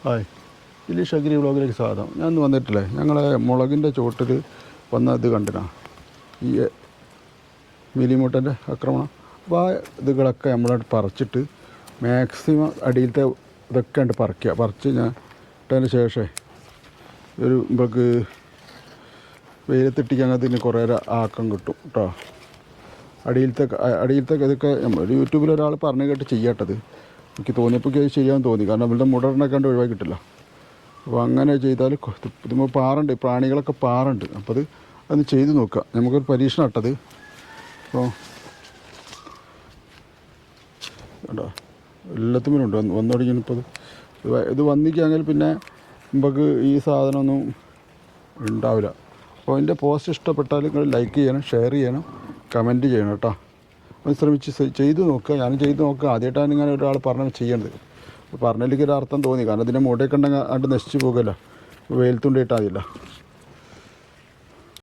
Hi Dileesh agri വ്ളോഗിലേക്ക് സ്വാഗതം. ഞാൻ ഇന്ന് വന്നിട്ടില്ലേ, ഞങ്ങളെ മുളകിൻ്റെ ചുവട്ടിൽ വന്ന ഇത് കണ്ടിനാ, ഈ മിലിമൂട്ടൻ്റെ ആക്രമണം. അപ്പോൾ ആ ഇതുകളൊക്കെ നമ്മളായിട്ട് പറിച്ചിട്ട് മാക്സിമം അടിയിലത്തെ ഇതൊക്കെ ഉണ്ട് പറിച്ച് ഞാൻ ഇട്ടതിന് ശേഷം ഒരു നമുക്ക് വെയിലത്തിട്ടിക്കാൻ അതിന് കുറേ ആക്കം കിട്ടും കേട്ടോ. അടിയിലത്തെ ഇതൊക്കെ യൂട്യൂബിൽ ഒരാൾ പറഞ്ഞു കേട്ട് ചെയ്യട്ടത്. എനിക്ക് തോന്നിയപ്പോൾ അത് ചെയ്യാൻ തോന്നി, കാരണം അവരുടെ മുടറിനൊക്കെ കണ്ട് ഒഴിവാക്കി കിട്ടില്ല. അപ്പോൾ അങ്ങനെ ചെയ്താൽ ഇതുമ്പോൾ പാറുണ്ട്, പ്രാണികളൊക്കെ പാറുണ്ട്. അപ്പോൾ അതൊന്ന് ചെയ്ത് നോക്കുക. നമുക്കൊരു പരീക്ഷണം ഇട്ടത്. അപ്പോൾ കേട്ടോ എല്ലാത്തിനും ഉണ്ട് വന്നു തുടങ്ങിയപ്പോൾ ഇത് വന്നിക്കുകയാണെങ്കിൽ പിന്നെ നമുക്ക് ഈ സാധനമൊന്നും ഉണ്ടാവില്ല. അപ്പോൾ എൻ്റെ പോസ്റ്റ് ഇഷ്ടപ്പെട്ടാൽ നിങ്ങൾ ലൈക്ക് ചെയ്യണം, ഷെയർ ചെയ്യണം, കമൻറ്റ് ചെയ്യണം കേട്ടോ. ഒന്ന് ശ്രമിച്ച് ചെയ്ത് നോക്കുക. ഞാനും ചെയ്ത് നോക്കുക. ആദ്യമായിട്ടാണ് ഇങ്ങനെ ഒരാൾ പറഞ്ഞ് ചെയ്യേണ്ടത്. പറഞ്ഞതിലേക്ക് ഒരു അർത്ഥം തോന്നി, കാരണം ഇതിൻ്റെ മുടയൊക്കെ ഉണ്ടെങ്കിൽ അത് നശിച്ച് പോകുമല്ലോ, വെയിലത്തുണ്ടിട്ടാൽ മതിയല്ലോ.